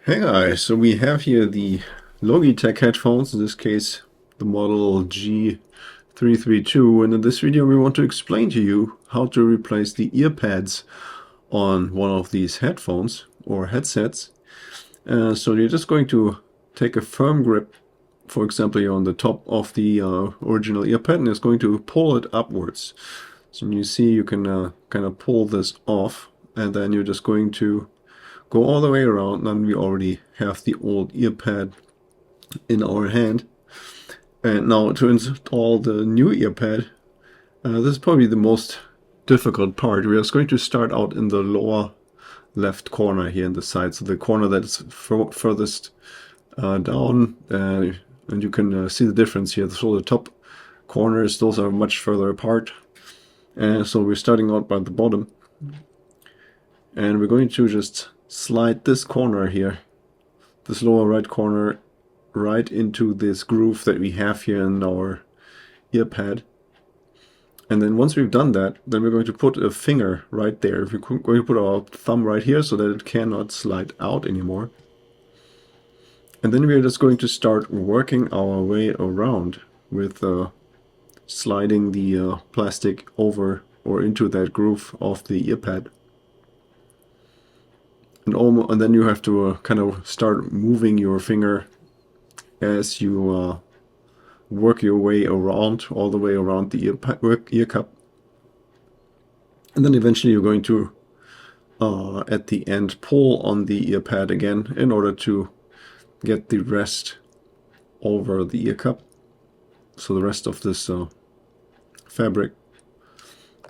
Hey guys, so we have here the Logitech headphones, in this case the model G332, and in this video we want to explain to you how to replace the earpads on one of these headphones or headsets. So you're just going to take a firm grip, for example here on the top of the original earpad, and it's going to pull it upwards. So you see you can kind of pull this off, and then you're just going to go all the way around. Then we already have the old earpad in our hand. And now to install the new earpad, this is probably the most difficult part. We are going to start out in the lower left corner here in the side, so the corner that is furthest down, and you can see the difference here. So the top corners, those are much further apart. So we're starting out by the bottom, and we're going to just slide this corner here, this lower right corner, right into this groove that we have here in our earpad. And then once we've done that, then we're going to put a finger right there. We're going to put our thumb right here so that it cannot slide out anymore. And then we're just going to start working our way around with sliding the plastic over or into that groove of the earpad. And then you have to kind of start moving your finger as you work your way around, all the way around the ear cup. And then eventually you're going to, at the end, pull on the earpad again in order to get the rest over the ear cup. So the rest of this fabric.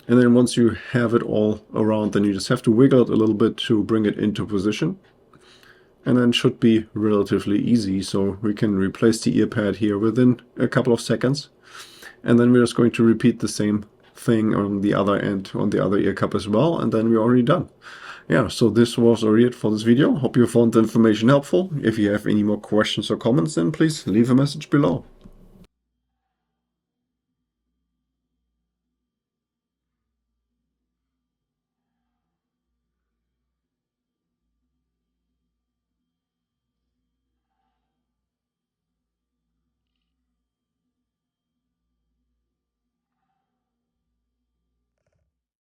And then once you have it all around, then you just have to wiggle it a little bit to bring it into position. And then it should be relatively easy, so we can replace the earpad here within a couple of seconds. And then we're just going to repeat the same thing on the other end, on the other ear cup as well, and then we're already done. Yeah, so this was already it for this video. Hope you found the information helpful. If you have any more questions or comments, then please leave a message below.